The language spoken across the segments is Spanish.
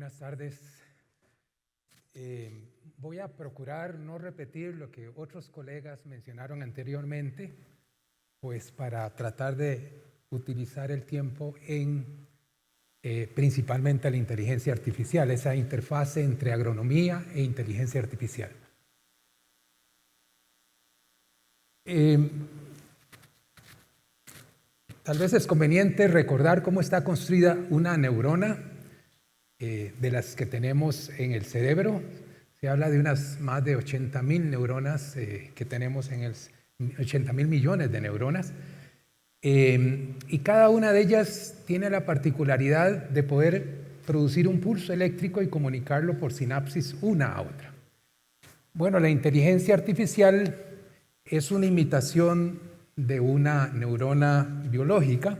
Buenas tardes. Voy a procurar no repetir lo que otros colegas mencionaron anteriormente, pues para tratar de utilizar el tiempo en principalmente la inteligencia artificial, esa interfase entre agronomía e inteligencia artificial. Tal vez es conveniente recordar cómo está construida una neurona de las que tenemos en el cerebro. Se habla de unas más de 80,000 neuronas que tenemos en el 80,000 millones de neuronas. Y cada una de ellas tiene la particularidad de poder producir un pulso eléctrico y comunicarlo por sinapsis una a otra. Bueno, la inteligencia artificial es una imitación de una neurona biológica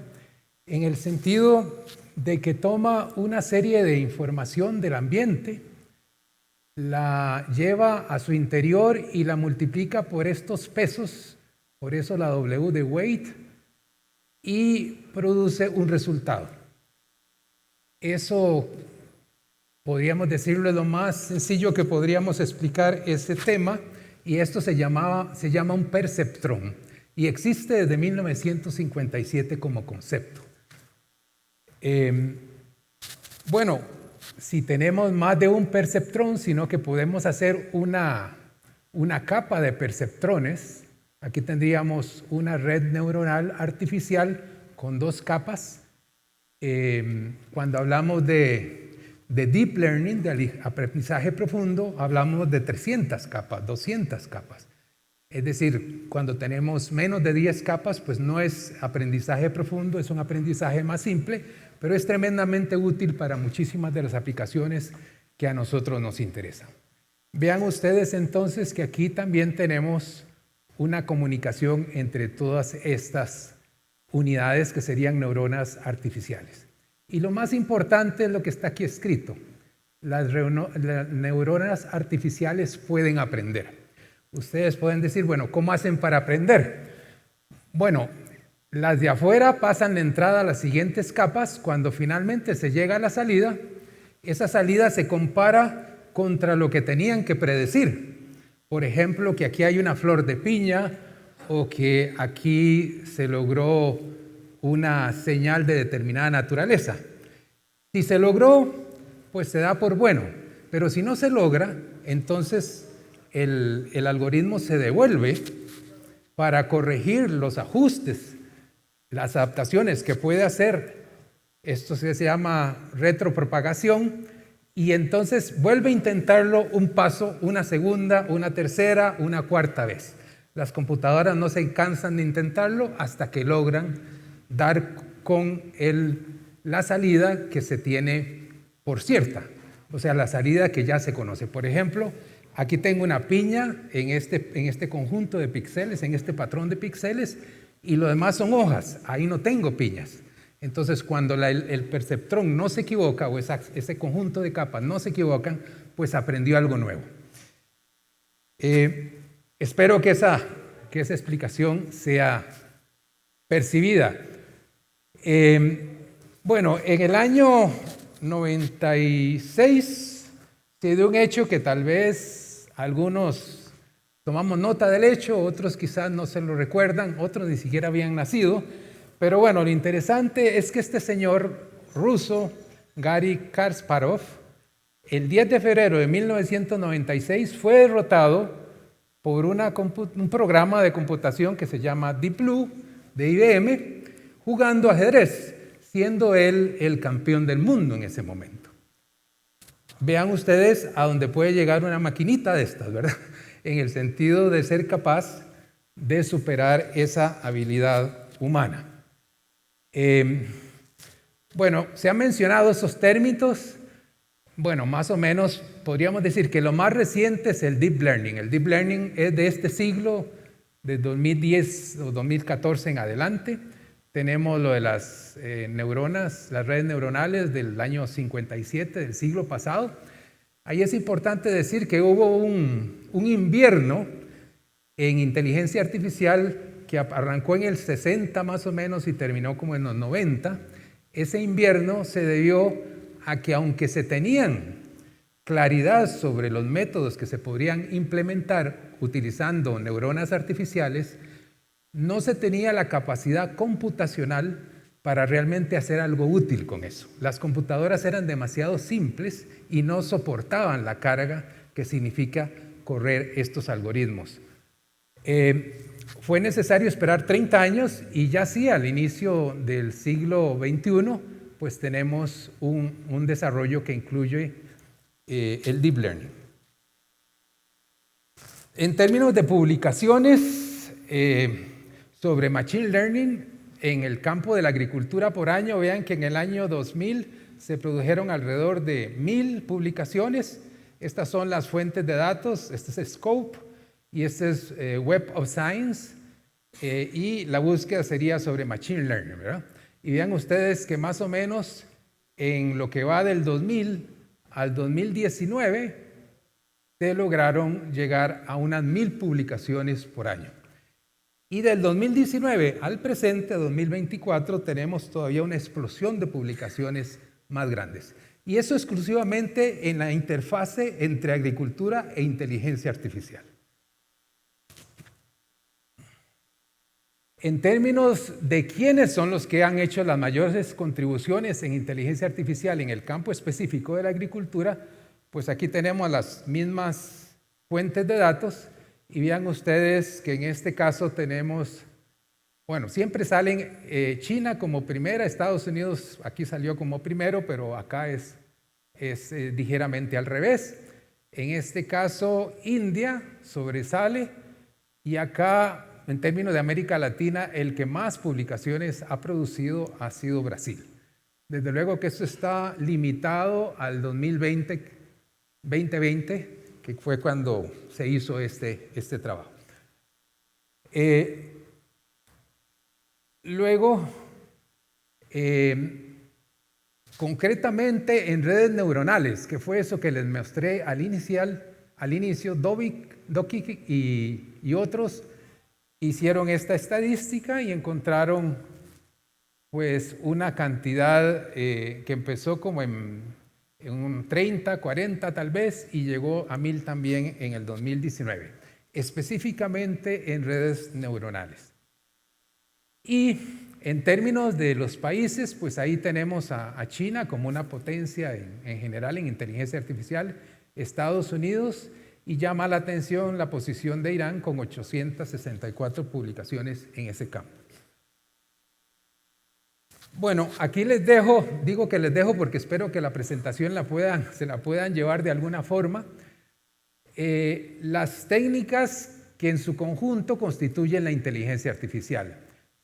en el sentido de que toma una serie de información del ambiente, la lleva a su interior y la multiplica por estos pesos, por eso la W de weight, y produce un resultado. Eso podríamos decirlo lo más sencillo que podríamos explicar ese tema, y esto se llama un perceptrón, y existe desde 1957 como concepto. Bueno, si tenemos más de un perceptrón, sino que podemos hacer una capa de perceptrones. Aquí tendríamos una red neuronal artificial con dos capas. Cuando hablamos de deep learning, de aprendizaje profundo, hablamos de 300 capas, 200 capas. Es decir, cuando tenemos menos de 10 capas, pues no es aprendizaje profundo, es un aprendizaje más simple, pero es tremendamente útil para muchísimas de las aplicaciones que a nosotros nos interesan. Vean ustedes entonces que aquí también tenemos una comunicación entre todas estas unidades que serían neuronas artificiales. Y lo más importante es lo que está aquí escrito. Las neuronas artificiales pueden aprender. Ustedes pueden decir, bueno, ¿cómo hacen para aprender? Bueno, las de afuera pasan de entrada a las siguientes capas. Cuando finalmente se llega a la salida, esa salida se compara contra lo que tenían que predecir. Por ejemplo, que aquí hay una flor de piña o que aquí se logró una señal de determinada naturaleza. Si se logró, pues se da por bueno, pero si no se logra, entonces el algoritmo se devuelve para corregir los ajustes, las adaptaciones que puede hacer. Esto se llama retropropagación, y entonces vuelve a intentarlo un paso, una segunda, una tercera, una cuarta vez. Las computadoras no se cansan de intentarlo hasta que logran dar con la salida que se tiene por cierta, o sea, la salida que ya se conoce. Por ejemplo, aquí tengo una piña en este conjunto de píxeles, en este patrón de píxeles, y lo demás son hojas. Ahí no tengo piñas. Entonces, cuando el perceptrón no se equivoca, o ese conjunto de capas no se equivocan, pues aprendió algo nuevo. Espero que esa explicación sea percibida. Bueno, en el año 96 se dio un hecho que tal vez algunos tomamos nota del hecho, otros quizás no se lo recuerdan, otros ni siquiera habían nacido. Pero bueno, lo interesante es que este señor ruso, Garry Kasparov, el 10 de febrero de 1996 fue derrotado por un programa de computación que se llama Deep Blue de IBM, jugando ajedrez, siendo él el campeón del mundo en ese momento. Vean ustedes a dónde puede llegar una maquinita de estas, ¿verdad? En el sentido de ser capaz de superar esa habilidad humana. Bueno, se han mencionado esos términos. Bueno, más o menos podríamos decir que lo más reciente es el Deep Learning. El Deep Learning es de este siglo, de 2010 o 2014 en adelante. Tenemos lo de las neuronas, las redes neuronales del año 57 del siglo pasado. Ahí es importante decir que hubo un invierno en inteligencia artificial que arrancó en el 60 más o menos y terminó como en los 90. Ese invierno se debió a que aunque se tenían claridad sobre los métodos que se podrían implementar utilizando neuronas artificiales, no se tenía la capacidad computacional para realmente hacer algo útil con eso. Las computadoras eran demasiado simples y no soportaban la carga que significa correr estos algoritmos. Fue necesario esperar 30 años y ya sí, al inicio del siglo XXI, pues tenemos un desarrollo que incluye el Deep Learning. En términos de publicaciones sobre Machine Learning en el campo de la agricultura por año, vean que en el año 2000 se produjeron alrededor de 1000 publicaciones. Estas son las fuentes de datos, este es Scope y este es Web of Science, y la búsqueda sería sobre Machine Learning, ¿verdad? Y vean ustedes que más o menos en lo que va del 2000 al 2019 se lograron llegar a unas 1000 publicaciones por año. Y del 2019 al presente, 2024, tenemos todavía una explosión de publicaciones más grandes. Y eso exclusivamente en la interfase entre agricultura e inteligencia artificial. En términos de quiénes son los que han hecho las mayores contribuciones en inteligencia artificial en el campo específico de la agricultura, pues aquí tenemos las mismas fuentes de datos. Y vean ustedes que en este caso tenemos, bueno, siempre salen China como primera, Estados Unidos aquí salió como primero, pero acá es ligeramente al revés. En este caso India sobresale y acá en términos de América Latina el que más publicaciones ha producido ha sido Brasil. Desde luego que esto está limitado al 2020, que fue cuando se hizo este trabajo. Luego, concretamente en redes neuronales, que fue eso que les mostré al inicio, Dovik y otros hicieron esta estadística y encontraron pues una cantidad que empezó como en un 30, 40 tal vez, y llegó a 1000 también en el 2019, específicamente en redes neuronales. Y en términos de los países, pues ahí tenemos a China como una potencia en general en inteligencia artificial, Estados Unidos, y llama la atención la posición de Irán con 864 publicaciones en ese campo. Bueno, aquí les dejo, digo que les dejo porque espero que la presentación se la puedan llevar de alguna forma. Las técnicas que en su conjunto constituyen la inteligencia artificial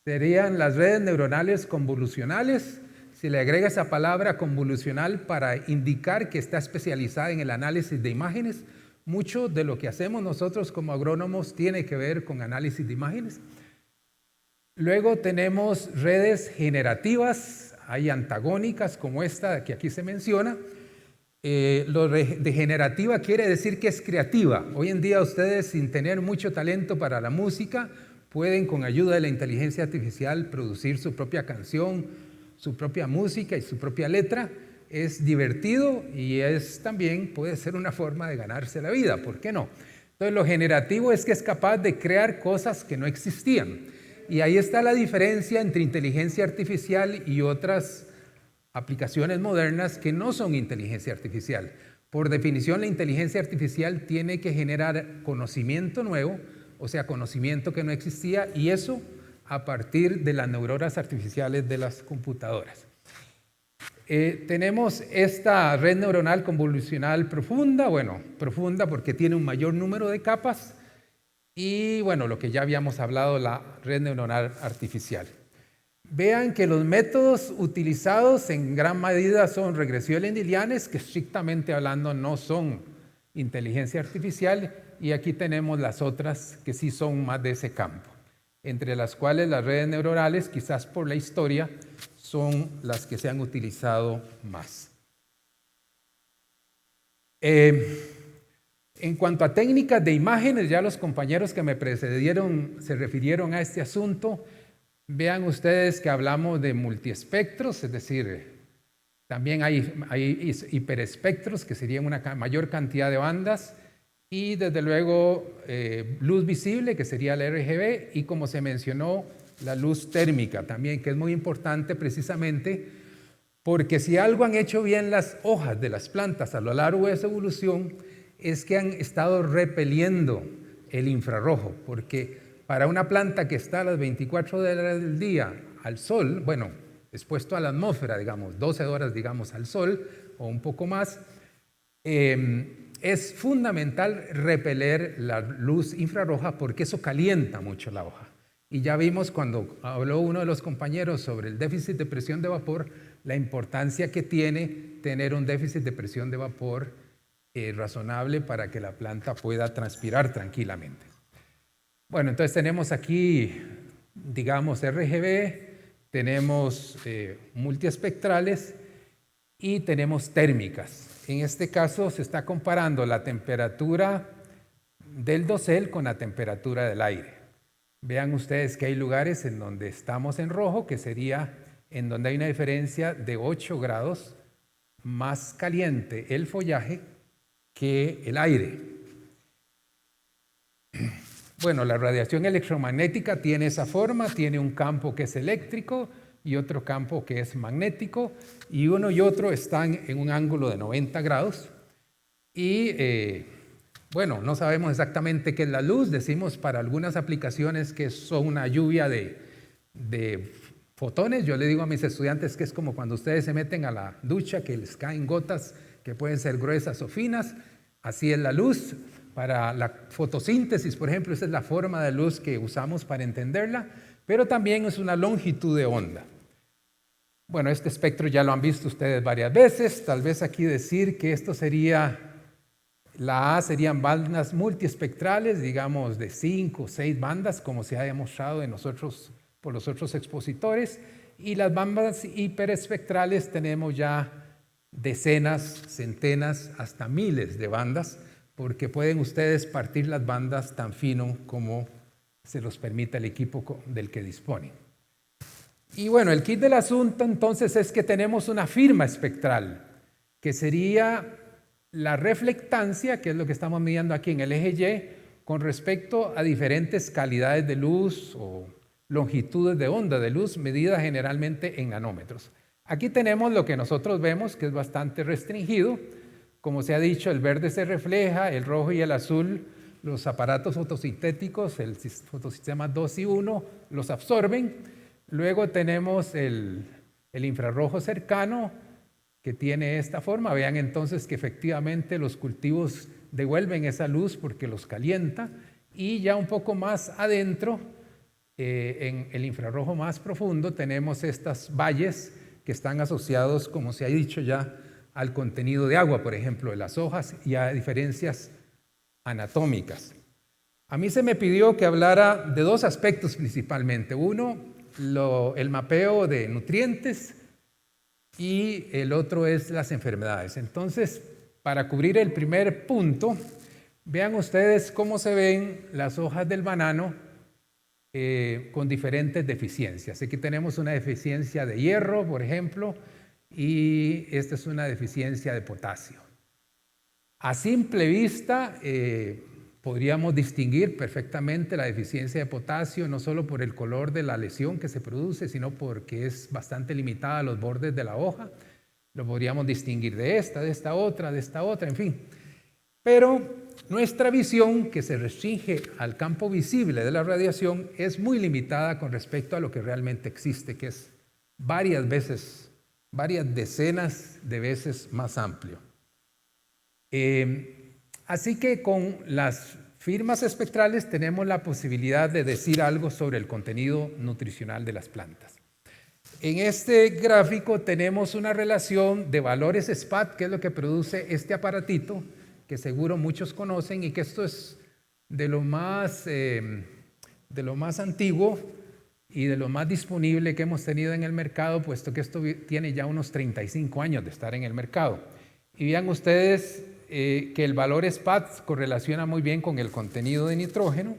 serían las redes neuronales convolucionales. Se le agrega esa palabra convolucional para indicar que está especializada en el análisis de imágenes. Mucho de lo que hacemos nosotros como agrónomos tiene que ver con análisis de imágenes. Luego tenemos redes generativas, hay antagónicas como esta que aquí se menciona. Lo de generativa quiere decir que es creativa. Hoy en día ustedes, sin tener mucho talento para la música, pueden con ayuda de la inteligencia artificial producir su propia canción, su propia música y su propia letra. Es divertido y también puede ser una forma de ganarse la vida, ¿por qué no? Entonces lo generativo es que es capaz de crear cosas que no existían. Y ahí está la diferencia entre inteligencia artificial y otras aplicaciones modernas que no son inteligencia artificial. Por definición, la inteligencia artificial tiene que generar conocimiento nuevo, o sea, conocimiento que no existía, y eso a partir de las neuronas artificiales de las computadoras. Tenemos esta red neuronal convolucional profunda, bueno, profunda porque tiene un mayor número de capas, y bueno, lo que ya habíamos hablado, la red neuronal artificial. Vean que los métodos utilizados en gran medida son regresiones lineales, que estrictamente hablando no son inteligencia artificial, y aquí tenemos las otras que sí son más de ese campo, entre las cuales las redes neuronales, quizás por la historia, son las que se han utilizado más. En cuanto a técnicas de imágenes, ya los compañeros que me precedieron se refirieron a este asunto. Vean ustedes que hablamos de multiespectros, es decir, También hay hiperespectros, que serían una mayor cantidad de bandas, y desde luego luz visible, que sería la RGB, y como se mencionó, la luz térmica también, que es muy importante precisamente porque si algo han hecho bien las hojas de las plantas a lo largo de su evolución, es que han estado repeliendo el infrarrojo, porque para una planta que está a las 24 horas del día al sol, bueno, expuesto a la atmósfera, digamos, 12 horas, digamos, al sol, o un poco más, es fundamental repeler la luz infrarroja porque eso calienta mucho la hoja. Y ya vimos cuando habló uno de los compañeros sobre el déficit de presión de vapor, la importancia que tiene tener un déficit de presión de vapor razonable para que la planta pueda transpirar tranquilamente. Bueno, entonces tenemos aquí, digamos, RGB, tenemos multiespectrales y tenemos térmicas. En este caso se está comparando la temperatura del dosel con la temperatura del aire. Vean ustedes que hay lugares en donde estamos en rojo, que sería en donde hay una diferencia de 8 grados más caliente el follaje que el aire. Bueno, la radiación electromagnética tiene esa forma, tiene un campo que es eléctrico y otro campo que es magnético, y uno y otro están en un ángulo de 90 grados. Y bueno, no sabemos exactamente qué es la luz, decimos para algunas aplicaciones que son una lluvia de fotones. Yo le digo a mis estudiantes que es como cuando ustedes se meten a la ducha, que les caen gotas que pueden ser gruesas o finas. Así es la luz. Para la fotosíntesis, por ejemplo, esa es la forma de luz que usamos para entenderla, pero también es una longitud de onda. Bueno, este espectro ya lo han visto ustedes varias veces. Tal vez aquí decir que esto sería, la A serían bandas multiespectrales, digamos de 5 o 6 bandas, como se ha demostrado por los otros expositores, y las bandas hiperespectrales tenemos ya decenas, centenas, hasta miles de bandas, porque pueden ustedes partir las bandas tan fino como se los permita el equipo del que disponen. Y bueno, el kit del asunto entonces es que tenemos una firma espectral, que sería la reflectancia, que es lo que estamos midiendo aquí en el eje Y, con respecto a diferentes calidades de luz o longitudes de onda de luz, medidas generalmente en nanómetros. Aquí tenemos lo que nosotros vemos, que es bastante restringido. Como se ha dicho, el verde se refleja, el rojo y el azul, los aparatos fotosintéticos, el fotosistema 2 y 1, los absorben. Luego tenemos el infrarrojo cercano, que tiene esta forma. Vean entonces que efectivamente los cultivos devuelven esa luz porque los calienta. Y ya un poco más adentro, en el infrarrojo más profundo, tenemos estas valles que están asociados, como se ha dicho ya, al contenido de agua, por ejemplo, de las hojas, y a diferencias anatómicas. A mí se me pidió que hablara de dos aspectos principalmente. Uno, el mapeo de nutrientes, y el otro es las enfermedades. Entonces, para cubrir el primer punto, vean ustedes cómo se ven las hojas del banano con diferentes deficiencias. Aquí tenemos una deficiencia de hierro, por ejemplo, y esta es una deficiencia de potasio. A simple vista podríamos distinguir perfectamente la deficiencia de potasio, no solo por el color de la lesión que se produce, sino porque es bastante limitada a los bordes de la hoja. Lo podríamos distinguir de esta otra, en fin. Pero nuestra visión, que se restringe al campo visible de la radiación, es muy limitada con respecto a lo que realmente existe, que es varias decenas de veces más amplio. Así que con las firmas espectrales tenemos la posibilidad de decir algo sobre el contenido nutricional de las plantas. En este gráfico tenemos una relación de valores SPAT, que es lo que produce este aparatito, que seguro muchos conocen, y que esto es de lo más antiguo y de lo más disponible que hemos tenido en el mercado, puesto que esto tiene ya unos 35 años de estar en el mercado. Y vean ustedes que el valor SPAT correlaciona muy bien con el contenido de nitrógeno,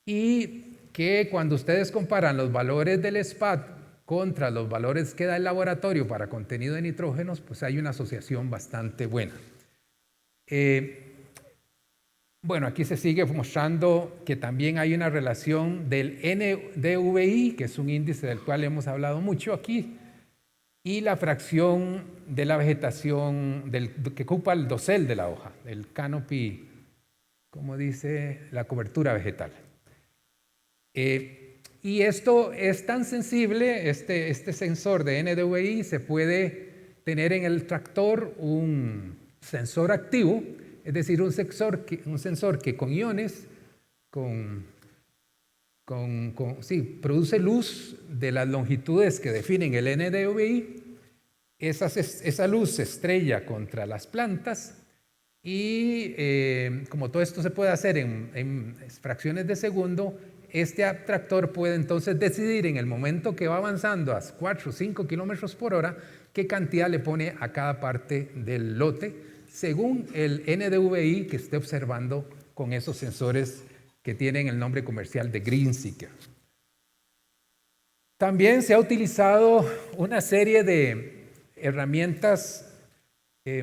y que cuando ustedes comparan los valores del SPAT contra los valores que da el laboratorio para contenido de nitrógenos, pues hay una asociación bastante buena. Bueno, aquí se sigue mostrando que también hay una relación del NDVI, que es un índice del cual hemos hablado mucho aquí, y la fracción de la vegetación que ocupa el dosel de la hoja, el canopy, como dice, la cobertura vegetal. Y esto es tan sensible, este sensor de NDVI se puede tener en el tractor un sensor activo, es decir, un sensor que con iones produce luz de las longitudes que definen el NDVI. Esa luz se estrella contra las plantas y como todo esto se puede hacer en fracciones de segundo, este tractor puede entonces decidir en el momento que va avanzando a 4 o 5 kilómetros por hora qué cantidad le pone a cada parte del lote según el NDVI que esté observando con esos sensores que tienen el nombre comercial de GreenSeeker. También se ha utilizado una serie de herramientas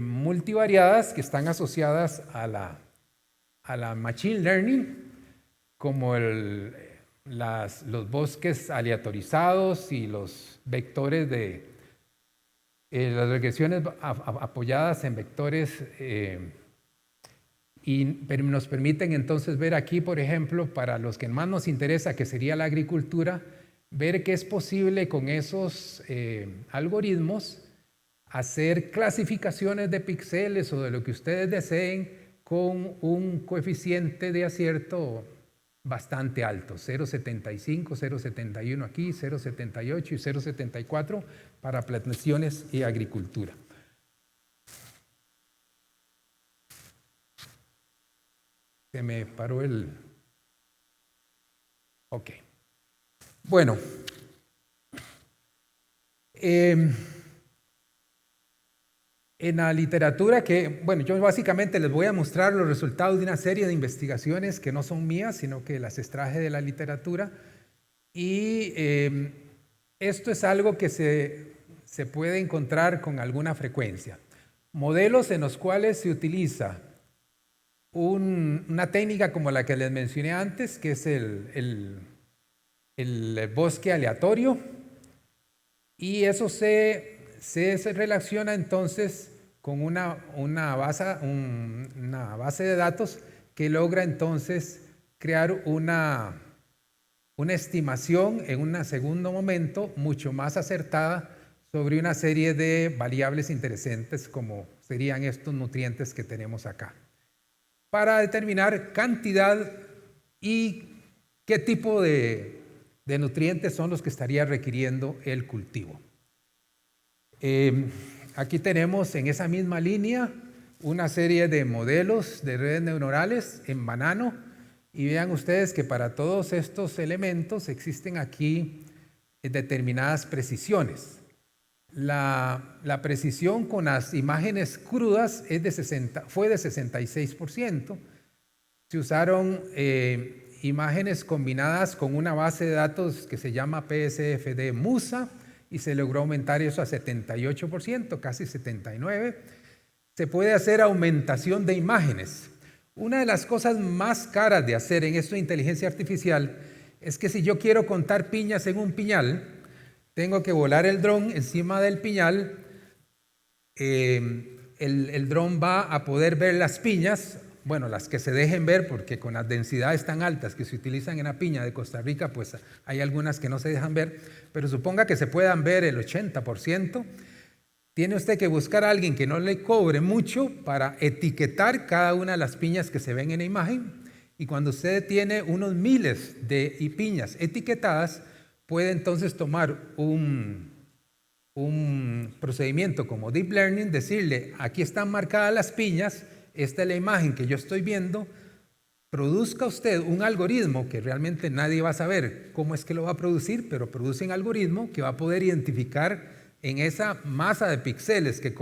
multivariadas que están asociadas a la Machine Learning, como los bosques aleatorizados y los vectores de las regresiones apoyadas en vectores pero nos permiten entonces ver aquí, por ejemplo, para los que más nos interesa, que sería la agricultura, ver que es posible con esos algoritmos hacer clasificaciones de píxeles o de lo que ustedes deseen con un coeficiente de acierto bastante alto, 0,75, 0,71 aquí, 0,78 y 0,74 para plantaciones y agricultura. Se me paró el... Ok. Bueno. En la literatura yo básicamente les voy a mostrar los resultados de una serie de investigaciones que no son mías, sino que las extraje de la literatura. Y esto es algo que se puede encontrar con alguna frecuencia. Modelos en los cuales se utiliza una técnica como la que les mencioné antes, que es el bosque aleatorio, y eso se relaciona entonces con una base de datos que logra entonces crear una estimación en un segundo momento mucho más acertada sobre una serie de variables interesantes como serían estos nutrientes que tenemos acá, para determinar cantidad y qué tipo de nutrientes son los que estaría requiriendo el cultivo. Aquí tenemos en esa misma línea una serie de modelos de redes neuronales en banano y vean ustedes que para todos estos elementos existen aquí determinadas precisiones. La precisión con las imágenes crudas fue de 66%. Se usaron imágenes combinadas con una base de datos que se llama PSFD MUSA y se logró aumentar eso a 78%, casi 79%. Se puede hacer aumentación de imágenes. Una de las cosas más caras de hacer en esto de inteligencia artificial es que si yo quiero contar piñas en un piñal, tengo que volar el dron encima del piñal. El dron va a poder ver las piñas, bueno, las que se dejen ver, porque con las densidades tan altas que se utilizan en la piña de Costa Rica, pues hay algunas que no se dejan ver, pero suponga que se puedan ver el 80%. Tiene usted que buscar a alguien que no le cobre mucho para etiquetar cada una de las piñas que se ven en la imagen, y cuando usted tiene unos miles de piñas etiquetadas, puede entonces tomar un procedimiento como Deep Learning, decirle, aquí están marcadas las piñas, esta es la imagen que yo estoy viendo, produzca usted un algoritmo que realmente nadie va a saber cómo es que lo va a producir, pero produce un algoritmo que va a poder identificar en esa masa de píxeles que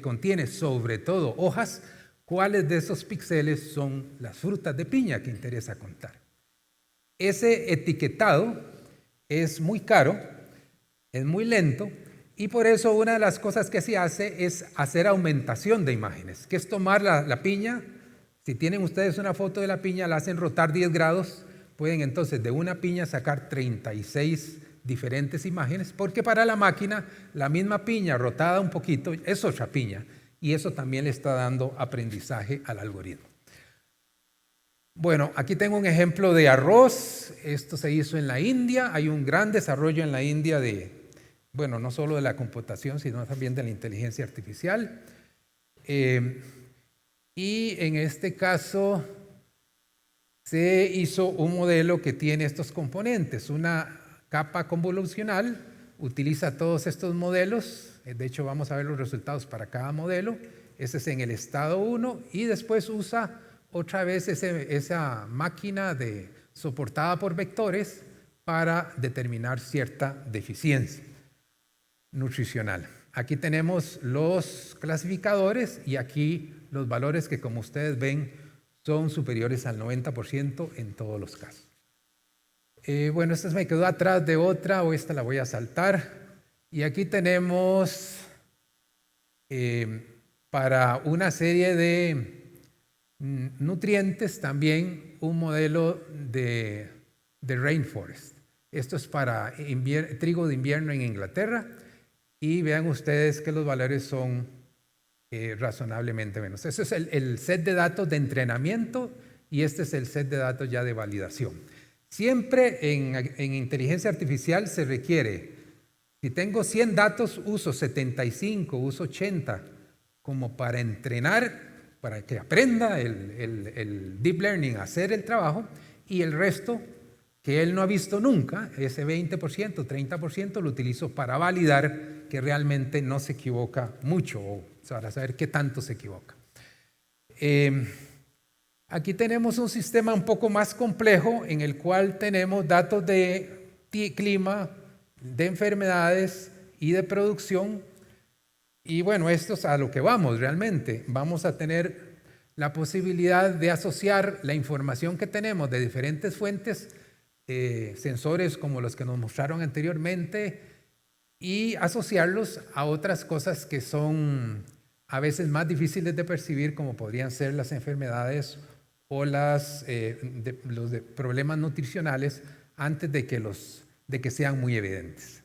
contiene sobre todo hojas, cuáles de esos píxeles son las frutas de piña que interesa contar. Ese etiquetado es muy caro. es muy lento, y por eso una de las cosas que se hace es hacer aumentación de imágenes, que es tomar la piña. Si tienen ustedes una foto de la piña, la hacen rotar 10 grados, pueden entonces de una piña sacar 36 diferentes imágenes, porque para la máquina la misma piña rotada un poquito es otra piña, y eso también le está dando aprendizaje al algoritmo. Bueno, aquí tengo un ejemplo de arroz. Esto se hizo en la India. Hay un gran desarrollo en la India bueno, no solo de la computación, sino también de la inteligencia artificial. Y en este caso se hizo un modelo que tiene estos componentes. Una capa convolucional utiliza todos estos modelos. De hecho, vamos a ver los resultados para cada modelo. Ese es en el estado 1, y después usa otra vez esa máquina soportada por vectores para determinar cierta deficiencia nutricional. Aquí tenemos los clasificadores y aquí los valores que, como ustedes ven, son superiores al 90% en todos los casos. Bueno, esta me quedó atrás de otra, o esta la voy a saltar. Y aquí tenemos para una serie de nutrientes también un modelo de rainforest. Esto es para trigo de invierno en Inglaterra, y vean ustedes que los valores son razonablemente menos. Ese es el set de datos de entrenamiento, y este es el set de datos ya de validación. Siempre en inteligencia artificial se requiere, si tengo 100 datos, uso 75, uso 80 como para entrenar, para que aprenda el deep learning a hacer el trabajo, y el resto que él no ha visto nunca, ese 20%, 30%, lo utilizo para validar que realmente no se equivoca mucho, o para saber qué tanto se equivoca. Aquí tenemos un sistema un poco más complejo en el cual tenemos datos de clima, de enfermedades y de producción. Y bueno, esto es a lo que vamos realmente. Vamos a tener la posibilidad de asociar la información que tenemos de diferentes fuentes, sensores como los que nos mostraron anteriormente, y asociarlos a otras cosas que son a veces más difíciles de percibir, como podrían ser las enfermedades o los problemas nutricionales, antes de que sean muy evidentes.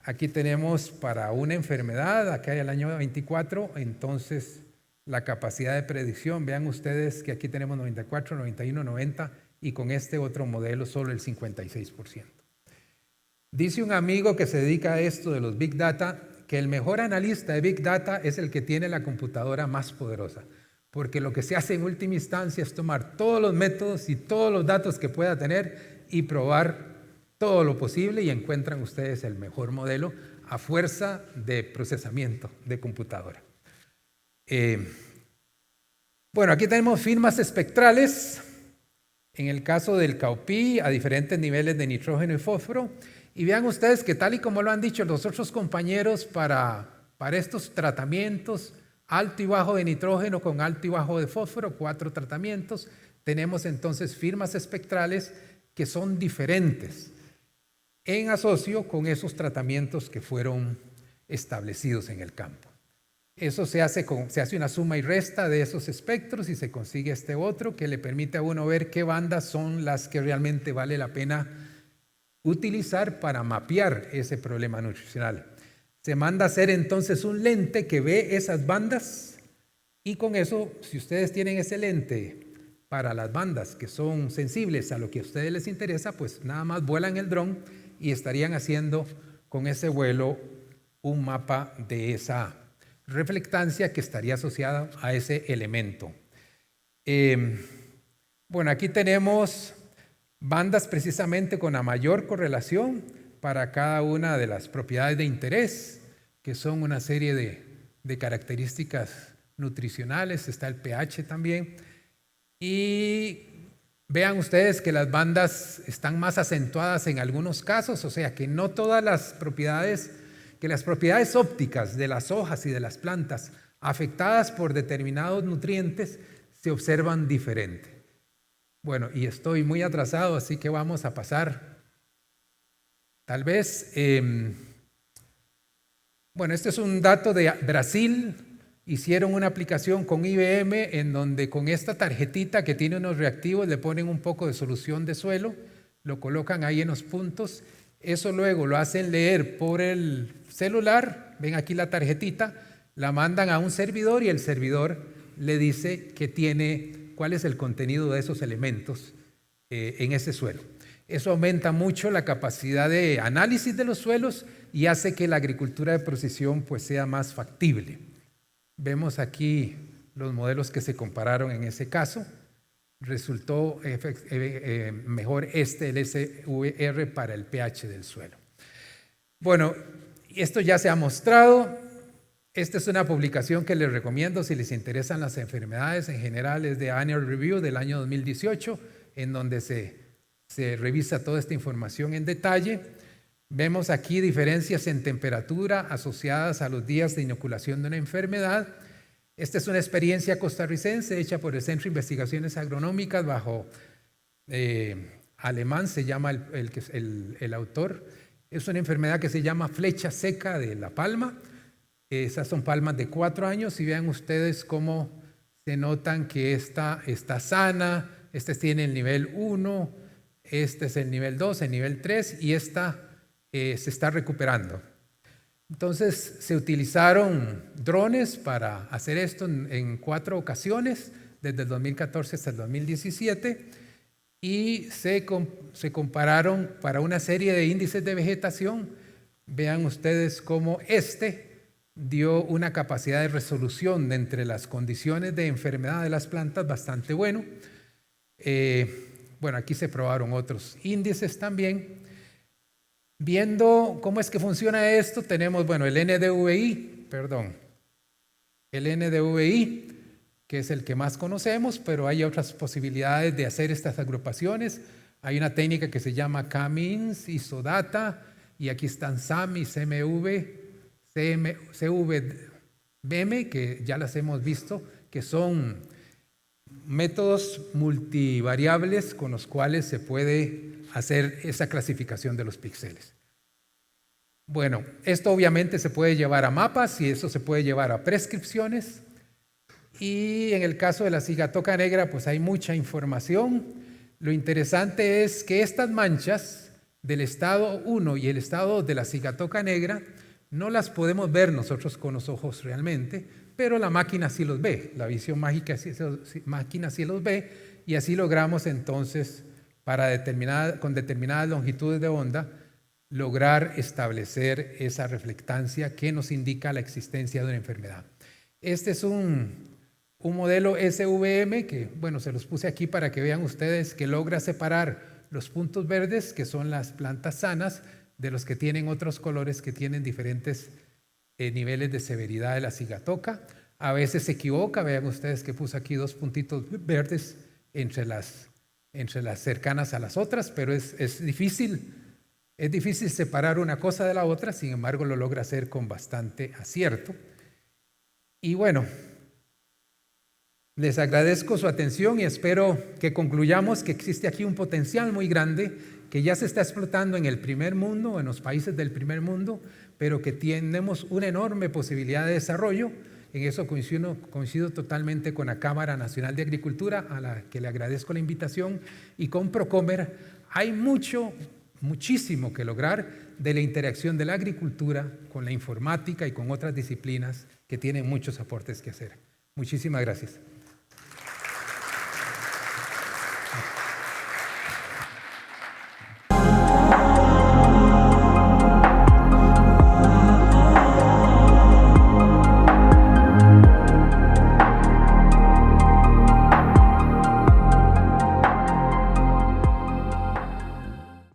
Aquí tenemos para una enfermedad, acá hay el año 24, entonces la capacidad de predicción, vean ustedes que aquí tenemos 94, 91, 90, y con este otro modelo solo el 56%. Dice un amigo que se dedica a esto de los Big Data que el mejor analista de Big Data es el que tiene la computadora más poderosa, porque lo que se hace en última instancia es tomar todos los métodos y todos los datos que pueda tener y probar todo lo posible, y encuentran ustedes el mejor modelo a fuerza de procesamiento de computadora. Bueno, aquí tenemos firmas espectrales, en el caso del CAUPI, a diferentes niveles de nitrógeno y fósforo. Y vean ustedes que, tal y como lo han dicho los otros compañeros, para estos tratamientos, alto y bajo de nitrógeno con alto y bajo de fósforo, 4 tratamientos, tenemos entonces firmas espectrales que son diferentes en asocio con esos tratamientos que fueron establecidos en el campo. Eso se hace una suma y resta de esos espectros y se consigue este otro que le permite a uno ver qué bandas son las que realmente vale la pena utilizar para mapear ese problema nutricional. Se manda a hacer entonces un lente que ve esas bandas, y con eso, si ustedes tienen ese lente para las bandas que son sensibles a lo que a ustedes les interesa, pues nada más vuelan el dron y estarían haciendo con ese vuelo un mapa de esa reflectancia que estaría asociada a ese elemento. Bueno, aquí tenemos bandas precisamente con la mayor correlación para cada una de las propiedades de interés, que son una serie de características nutricionales. Está el pH también. Y vean ustedes que las bandas están más acentuadas en algunos casos, o sea que no todas las propiedades, que las propiedades ópticas de las hojas y de las plantas afectadas por determinados nutrientes se observan diferente. Bueno, y estoy muy atrasado, así que vamos a pasar. Tal vez Bueno, este es un dato de Brasil. Hicieron una aplicación con IBM en donde con esta tarjetita que tiene unos reactivos le ponen un poco de solución de suelo, lo colocan ahí en los puntos, eso luego lo hacen leer por el celular, ven aquí la tarjetita, la mandan a un servidor y el servidor le dice cuál es el contenido de esos elementos en ese suelo. Eso aumenta mucho la capacidad de análisis de los suelos y hace que la agricultura de precisión pues sea más factible. Vemos aquí los modelos que se compararon en ese caso. Resultó mejor el SVR para el pH del suelo. Bueno, esto ya se ha mostrado. Esta es una publicación que les recomiendo si les interesan las enfermedades en general. Es de Annual Review del año 2018, en donde se revisa toda esta información en detalle. Vemos aquí diferencias en temperatura asociadas a los días de inoculación de una enfermedad. Esta es una experiencia costarricense hecha por el Centro de Investigaciones Agronómicas bajo alemán, se llama el autor. Es una enfermedad que se llama flecha seca de la palma. Esas son palmas de 4 años y vean ustedes cómo se notan que esta está sana, este tiene el nivel 1, este es el nivel 2, el nivel 3 y esta se está recuperando. Entonces se utilizaron drones para hacer esto en 4 ocasiones, desde el 2014 hasta el 2017, y se compararon para una serie de índices de vegetación. Vean ustedes cómo dio una capacidad de resolución de entre las condiciones de enfermedad de las plantas bastante bueno. Bueno, aquí se probaron otros índices también. Viendo cómo es que funciona esto, tenemos, bueno, el NDVI, que es el que más conocemos, pero hay otras posibilidades de hacer estas agrupaciones. Hay una técnica que se llama K-means, Isodata, y aquí están SAM y CVBM, que ya las hemos visto, que son métodos multivariables con los cuales se puede hacer esa clasificación de los píxeles. Bueno, esto obviamente se puede llevar a mapas y eso se puede llevar a prescripciones. Y en el caso de la cigatoca negra, pues hay mucha información. Lo interesante es que estas manchas del estado 1 y el estado 2 de la cigatoca negra no las podemos ver nosotros con los ojos realmente, pero la máquina sí los ve, la visión máquina sí los ve, y así logramos entonces, con determinadas longitudes de onda, lograr establecer esa reflectancia que nos indica la existencia de una enfermedad. Este es un modelo SVM que, bueno, se los puse aquí para que vean ustedes que logra separar los puntos verdes, que son las plantas sanas, de los que tienen otros colores que tienen diferentes niveles de severidad de la cigatoca. A veces se equivoca, vean ustedes que puse aquí 2 puntitos verdes entre las cercanas a las otras, pero es difícil separar una cosa de la otra, sin embargo lo logra hacer con bastante acierto. Y bueno, les agradezco su atención y espero que concluyamos que existe aquí un potencial muy grande que ya se está explotando en el primer mundo, en los países del primer mundo, pero que tenemos una enorme posibilidad de desarrollo. En eso coincido totalmente con la Cámara Nacional de Agricultura, a la que le agradezco la invitación, y con Procomer. Hay muchísimo que lograr de la interacción de la agricultura con la informática y con otras disciplinas que tienen muchos aportes que hacer. Muchísimas gracias.